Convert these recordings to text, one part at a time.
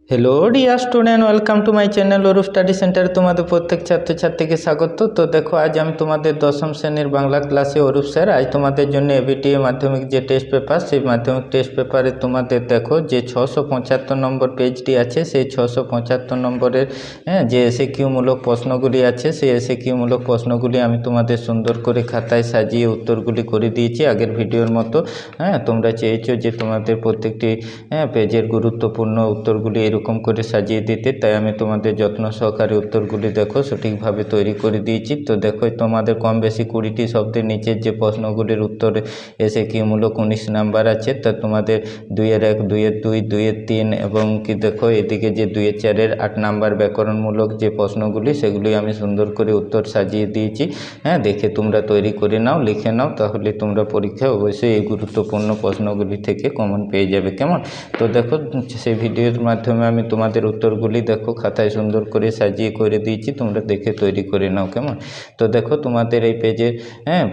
Hello dear student, welcome to my channel Arup study centre. তোমাদের প্রত্যেক ছাত্রছাত্রীকে স্বাগত। তো দেখো, আজ আমি তোমাদের দশম শ্রেণীর বাংলা ক্লাসে অরূপ স্যার। আজ তোমাদের জন্য এবিটিএ মাধ্যমিক যে টেস্ট পেপার, সেই মাধ্যমিক টেস্ট পেপারে তোমাদের দেখো যে 675 নম্বর পেজটি আছে, সেই 675 নম্বরের যে এসএকিউমূলক প্রশ্নগুলি আছে, সেই এসএকিউমূলক প্রশ্নগুলি আমি তোমাদের সুন্দর করে খাতায় সাজিয়ে উত্তরগুলি করে দিয়েছি আগের ভিডিওর মতো। তোমরা চেয়েছো যে তোমাদের প্রত্যেকটি পেজের গুরুত্বপূর্ণ উত্তরগুলি এরকম করে সাজিয়ে দিতে, তাই আমি তোমাদের যত্ন সহকারে উত্তরগুলি দেখো সঠিকভাবে তৈরি করে দিয়েছি। তো দেখো, তোমাদের কম বেশি 20টি শব্দের নিচের যে প্রশ্নগুলির উত্তরে এসএকিউমূলক 19 নাম্বার আছে, তা তোমাদের 2-এর 1, 2-এর 2, 2-এর 3 এবং কি দেখো এদিকে যে 2-এর 4-এর 8 নাম্বার ব্যাকরণমূলক যে প্রশ্নগুলি, সেগুলি আমি সুন্দর করে উত্তর সাজিয়ে দিয়েছি। দেখে তোমরা তৈরি করে নাও, লিখে নাও, তাহলে তোমরা পরীক্ষায় অবশ্যই এই গুরুত্বপূর্ণ প্রশ্নগুলি থেকে কমন পেয়ে যাবে। কেমন? তো দেখো, সেই ভিডিওর মাধ্যমে আমি তোমাদের উত্তরগুলি দেখো খাতায় সুন্দর করে সাজিয়ে করে দিয়েছি, তোমরা দেখে তৈরি করে নাও। কেমন? তো দেখো, তোমাদের এই পেজে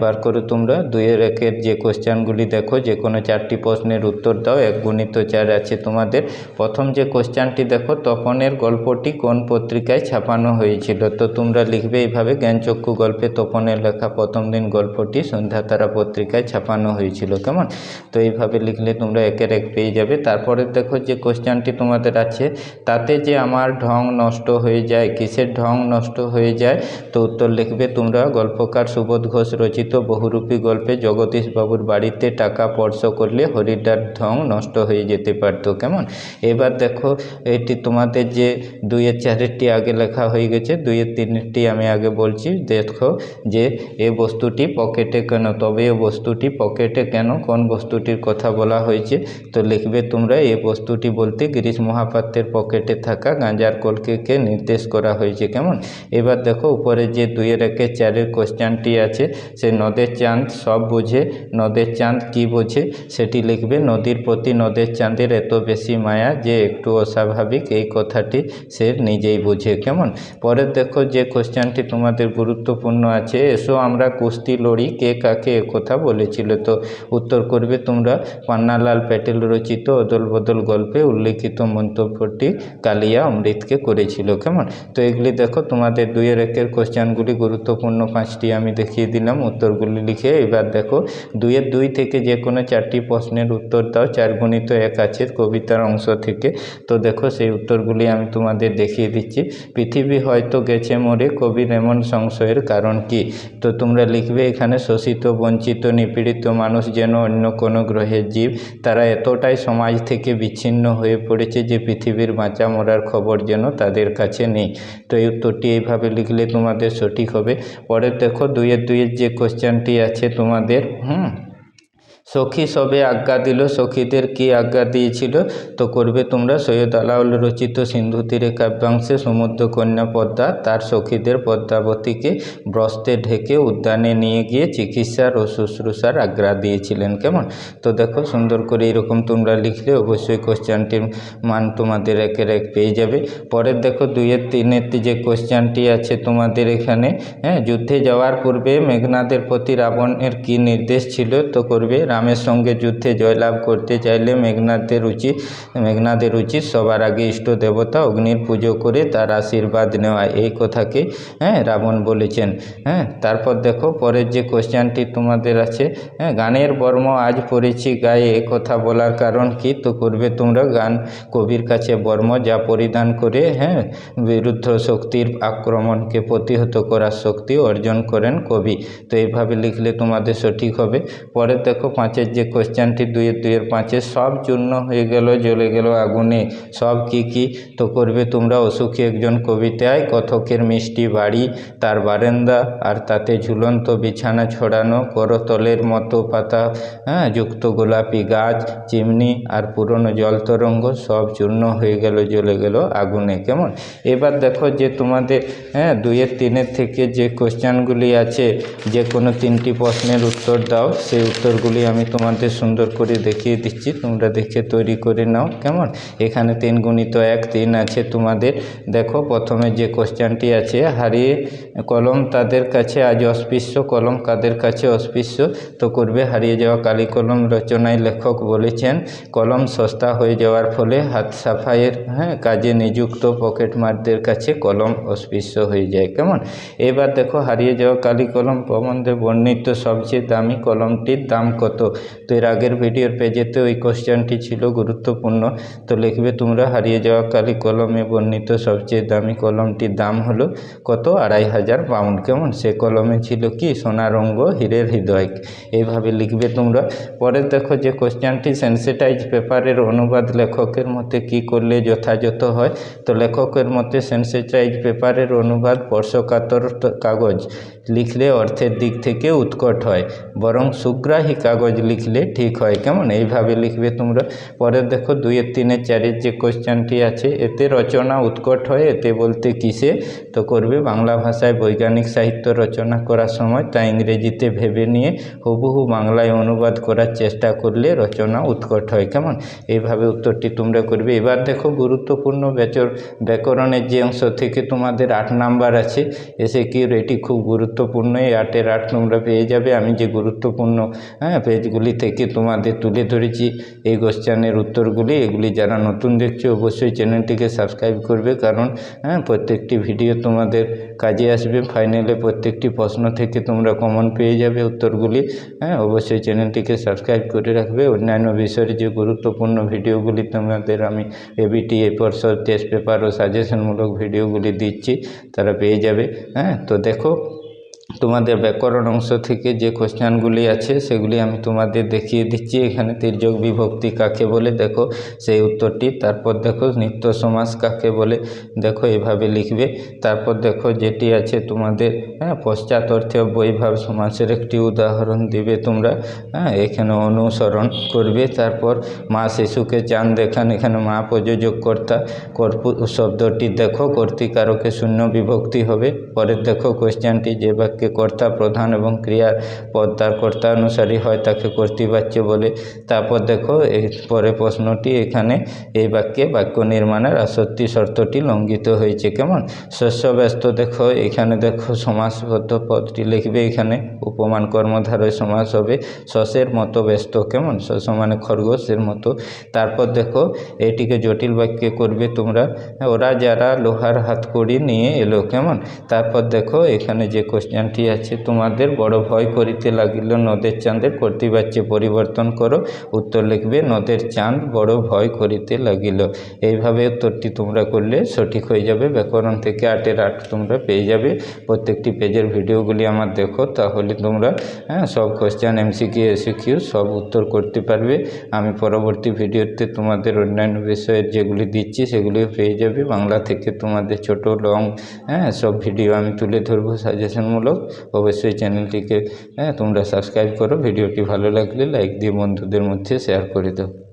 বার করে তোমরা 2-এর 1-এর যে কোশ্চেনগুলি দেখো, যে কোনো 4টি প্রশ্নের উত্তর দাও। 1x4 আছে তোমাদের। প্রথম যে কোশ্চেনটি দেখো, তপনের গল্পটি কোন পত্রিকায় ছাপানো হয়েছিল? তো তোমরা লিখবে এইভাবে, জ্ঞানচক্ষু গল্পে তপনের লেখা প্রথম দিন গল্পটি সন্ধ্যাতারা পত্রিকায় ছাপানো হয়েছিল। কেমন? তো এইভাবে লিখলে তোমরা 1-এর 1 পেয়ে যাবে। তারপরে দেখো যে কোশ্চেনটি তোমাদের আছে, তাতে যে আমার ঢং নষ্ট হয়ে যায়, কিসের ঢং নষ্ট হয়ে যায়? তো উত্তর লিখবে তোমরা, গল্পকার সুবোধ ঘোষ রচিত বহুরূপী গল্পে জগদীশবাবুর বাড়িতে টাকা স্পর্শ করলে হরিদার ঢং নষ্ট হয়ে যেতে পারত। কেমন? এবার দেখো, এটি তোমাদের যে 2-এর 4-এরটি আগে লেখা হয়ে গেছে, 2-এর 3-এরটি আমি আগে বলছি। দেখো যে এ বস্তুটি পকেটে কেন? তবে এ বস্তুটি পকেটে কেন, কোন বস্তুটির কথা বলা হয়েছে? তো লিখবে তোমরা, এই বস্তুটি বলতে গিরিশ মহাপাত্রের পকেটে থাকা গাঁজার কলকে নির্দেশ করা হয়েছে। কেমন? এবার দেখো, উপরে যে 2-এর 1-এর 4-এর কোশ্চেনটি আছে, সে নদের চাঁদ সব বুঝে, নদের চাঁদ কি বোঝে? সেটি লিখবে, নদীর প্রতি নদের চাঁদের এত বেশি মায়া যে একটু অস্বাভাবিক, এই কথাটি সে নিজেই বোঝে। কেমন? পরে দেখো যে কোশ্চেনটি তোমাদের গুরুত্বপূর্ণ আছে, এসো আমরা কুস্তি লড়ি, কে কাকে একথা বলেছিল? তো উত্তর করবে তোমরা, পান্নালাল প্যাটেল রচিত অদল বদল গল্পে উল্লেখিত মন্তব্যটি কালিয়া অমৃতকে করেছিল। কেমন? তো এগুলি দেখো তোমাদের 2-এর 1-এর কোশ্চেনগুলি গুরুত্বপূর্ণ 5টি আমি দেখিয়ে দিলাম, উত্তরগুলি লিখে। এবার দেখো, 2-এর 2 থেকে যে কোনো 4টি প্রশ্নের উত্তর দাও। 4x1 আছে কবিতার অংশ থেকে। তো দেখো, সেই উত্তরগুলি আমি তোমাদের দেখিয়ে দিচ্ছি। পৃথিবী হয়তো গেছে মরে, কবির এমন সংশয়ের কারণ কি? তো তোমরা লিখবে এখানে, শোষিত, বঞ্চিত, নিপীড়িত মানুষ যেন অন্য কোনো গ্রহের জীব, তারা এতটাই সমাজ থেকে বিচ্ছিন্ন হয়ে পড়েছে যে পৃথিবীর বাঁচা মরার খবর যেন তাদের কাছে নেই। তো এই উত্তরটি এইভাবে লিখলে তোমাদের সঠিক হবে। পরে দেখো, 2-এর 2-এর যে কোশ্চেনটি আছে তোমাদের, সখী সবে আজ্ঞা দিল, সখীদের কি আজ্ঞা দিয়েছিল? তো করবে তোমরা, সৈয়দ আলাওল রচিত সিন্ধু তীরে কাব্যাংশে সমুদ্রকন্যা পদ্মা তার সখীদের পদ্মাবতীকে বস্ত্রে ঢেকে উদ্যানে নিয়ে গিয়ে চিকিৎসার ও শুশ্রূষার আজ্ঞা দিয়েছিলেন। কেমন? তো দেখো, সুন্দর করে এরকম তোমরা লিখলে অবশ্যই কোশ্চেনটির মান তোমাদের 1-এর 1 পেয়ে যাবে। পরের দেখো, 2-এর 3-এর যে কোশ্চেনটি আছে তোমাদের এখানে, যুদ্ধে যাওয়ার পূর্বে মেঘনাদের প্রতি রাবণের কি নির্দেশ ছিল? তো করবে, রামের সঙ্গে যুদ্ধে জয়লাভ করতে চাইলে মেঘনাদের উচিত সবার আগে ইষ্ট দেবতা অগ্নির পুজো করে তার আশীর্বাদ নেওয়া, এই কথাকে রাবণ বলেছেন। তারপর দেখো, পরের যে কোশ্চেনটি তোমাদের আছে, গানের বর্ম আজ পরেছি গায়ে, এ কথা বলার কারণ কি? তো করবে তোমরা, গান কবির কাছে বর্ম, যা পরিধান করে বিরুদ্ধ শক্তির আক্রমণকে প্রতিহত করার শক্তি অর্জন করেন কবি। তো এইভাবে লিখলে তোমাদের সঠিক হবে। পরে দেখো, 5-এর যে কোশ্চেনটি, 2-এর 2-এর 5-এর, সব চূর্ণ হয়ে গেল জ্বলে গেল আগুনে, সব কি কি? তো করবে তোমরা, অসুখী একজন কবিতায় কথকের মিষ্টি বাড়ি, তার বারান্দা আর তাতে ঝুলন্ত বিছানা ছড়ানো, করতলের মতো পাতা যুক্ত গোলাপি গাছ, চিমনি আর পুরনো জল তরঙ্গ, সব চূর্ণ হয়ে গেল জ্বলে গেল আগুনে। কেমন? এবার দেখো যে তোমাদের 2-এর 3-এর থেকে যে কোশ্চেনগুলি আছে, যে কোনো 3টি প্রশ্নের উত্তর দাও। সেই উত্তরগুলি আমি তোমাদের সুন্দর করে দেখিয়ে দিচ্ছি, তোমরা দেখে তৈরি করে নাও কেমন। এখানে 3 × 1 3 আছে তোমাদের। দেখো প্রথমে যে কোশ্চেনটি আছে, হারিয়ে কলম তাদের কাছে আজ অস্পৃশ্য, কলম কাদের কাছে অস্পৃশ্য, তো করবে হারিয়ে যাওয়া কালি কলম রচনায় লেখক বলেছেন কলম সস্তা হয়ে যাওয়ার ফলে হাত সাফাইয়ের কাজে নিযুক্ত পকেটমারদের কাছে কলম অস্পৃশ্য হয়ে যায় কেমন। এবার দেখো হারিয়ে যাওয়া কালি কলম প্রবন্ধে বর্ণিত সবচেয়ে দামি কলমটির দাম কত। তো এর আগের ভিডিওর পেজেতে ওই কোশ্চেনটি ছিল গুরুত্বপূর্ণ। তো লিখবে তোমরা হারিয়ে যাওয়া কালি কলমে বর্ণিত সবচেয়ে দামি কলমটির দাম হলো কত, 2500 পাউন্ড কেমন। সে কলমে ছিল কি, সোনার অঙ্গ হীরের হৃদয়। এইভাবে লিখবে তোমরা। পরে দেখো যে কোশ্চেনটি, সেন্সিটাইজ পেপারের অনুবাদ লেখকের মতে কি করলে যথাযথ হয়। তো লেখকের মতে সেন্সিটাইজ পেপারের অনুবাদ স্পর্শকাতর কাগজ লিখলে অর্থের দিক থেকে উৎকট হয়, বরং সুগ্রাহী কাগজ লিখলে ঠিক হয় কেমন। এইভাবে লিখবে তোমরা। পরে দেখো 2 এর 3 এর 4 এর যে কোশ্চেনটি আছে, এতে রচনা উৎকট হয়, এতে বলতে কিসে। তো করবে বাংলা ভাষায় বৈজ্ঞানিক সাহিত্য রচনা করার সময় তা ইংরেজিতে ভেবে নিয়ে হুবহু বাংলায় অনুবাদ করার চেষ্টা করলে রচনা উৎকট হয় কেমন। এইভাবে উত্তরটি তোমরা করবে। এবার দেখো গুরুত্বপূর্ণ ব্যাকরণের যে অংশ থেকে তোমাদের 8 নাম্বার আছে, এসে কি এটি খুব গুরুত্বপূর্ণ। এই 8 এর 8 তোমরা পেয়ে যাবে। আমি যে গুরুত্বপূর্ণ পেজগুলি থেকে তোমাদের তুলে ধরেছি এই কোশ্চেনের উত্তরগুলি, এগুলি যারা নতুন দেখছো অবশ্যই চ্যানেলটিকে সাবস্ক্রাইব করবে, কারণ প্রত্যেকটি ভিডিও তোমাদের কাজে আসবে। ফাইনালে প্রত্যেকটি প্রশ্ন থেকে তোমরা কমন পেয়ে যাবে উত্তরগুলি। অবশ্যই চ্যানেলটিকে সাবস্ক্রাইব করে রাখবে। অন্যান্য বিষয়ের যে গুরুত্বপূর্ণ ভিডিওগুলি তোমাদের আমি এবিটি, এরপর টেস্ট পেপার ও সাজেশনমূলক ভিডিওগুলি দিচ্ছি, তারা পেয়ে যাবে। তো দেখো তোমাদের ব্যাকরণ অংশ থেকে যে কোশ্চেনগুলি আছে সেগুলি আমি তোমাদের দেখিয়ে দিচ্ছি। এখানে তির্যক বিভক্তি কাকে বলে, দেখো সেই উত্তরটি। তারপর দেখো নিত্য সমাস কাকে বলে, দেখো এভাবে লিখবে। তারপর দেখো যেটি আছে তোমাদের পশ্চাৎ অর্থে বৈভাব সমাসের একটি উদাহরণ দিবে তোমরা, এখানে অনুসরণ করবে। তারপর মা শিশুকে চাঁদ দেখান, এখানে মা প্রযোজক কর্তা, শব্দটি দেখো কর্তৃকারকে শূন্য বিভক্তি হবে। পরের দেখো কোশ্চেনটি, যে বাক্যে কর্তা প্রধান এবং ক্রিয়ার পদ তার কর্তা অনুসারী হয় তাকে কর্তৃবাচ্য বলে। তারপর দেখো এই পরে প্রশ্নটি, এখানে এই বাক্যে বাক্য নির্মাণের আসত্তি শর্তটি লঙ্ঘিত হয়েছে কেমন। শস্য ব্যস্ত, দেখো এখানে দেখো সমাসবদ্ধ পদটি লিখবে, এখানে উপমান কর্মধারয় সমাস হবে শস্যের মতো ব্যস্ত কেমন, শস্য মানে খরগোশের মতো। তারপর দেখো এটিকে জটিল বাক্যে করবে তোমরা, ওরা যারা লোহার হাতকড়ি নিয়ে এলো কেমন। তারপর দেখো এখানে যে কোশ্চেনটি আছে তোমাদের, বড় ভয় করিতে লাগিল নদের চাঁদের কর্তৃবাচ্যে পরিবর্তন করো। উত্তর লিখবে নদের চাঁদ বড় ভয় করিতে লাগিল। এইভাবে উত্তরটি তোমরা করলে সঠিক হয়ে যাবে। ব্যাকরণ থেকে 8 এর 8 তোমরা পেয়ে যাবে। প্রত্যেকটি পেজের ভিডিওগুলি আমার দেখো, তাহলে তোমরা সব কোশ্চেন এমসিকিউ এসিকিউ সব উত্তর করতে পারবে। আমি পরবর্তী ভিডিওতে তোমাদের অন্যান্য বিষয়ের যেগুলি দিচ্ছি সেগুলিও পেয়ে যাবে। বাংলা থেকে তোমাদের ছোট লং সব ভিডিও আমি তুলে ধরবো সাজেশনমূলক। অবশ্যই চ্যানেলটিকে তোমরা সাবস্ক্রাইব করো। ভিডিওটি ভালো লাগলে লাইক দিয়ে বন্ধুদের মধ্যে শেয়ার করে দাও।